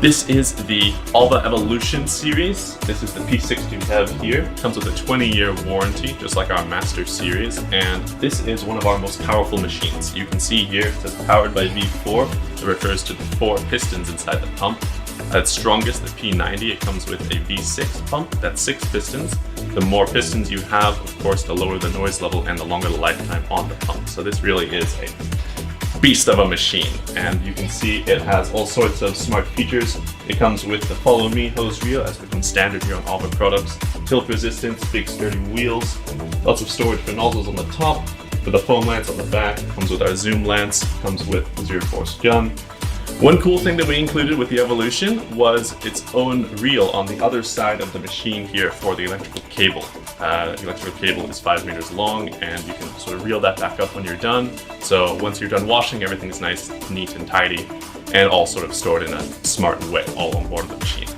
This is the AVA Evolution series. This is the P60 we have here. It comes with a 20-year warranty, just like our Master series, and this is one of our most powerful machines. You can see here it says powered by V4. It refers to the 4 pistons inside the pump. At its strongest, the P90, it comes with a V6 pump. That's 6 pistons. The more pistons you have, of course, the lower the noise level and the longer the lifetime on the pump. So this really is a beast of a machine, and you can see it has all sorts of smart features. It comes with the follow me hose reel, as becomes standard here on all the products, tilt resistance, big sturdy wheels, lots of storage for nozzles on the top, with the foam lance on the back. Comes with our zoom lance, comes with the zero force gun. One cool thing that we included with the Evolution was its own reel on the other side of the machine here for the electrical cable. The electrical cable is 5 meters long, and you can sort of reel that back up when you're done. So once you're done washing, everything's nice, neat, and tidy, and all sort of stored in a smart way all on board the machine.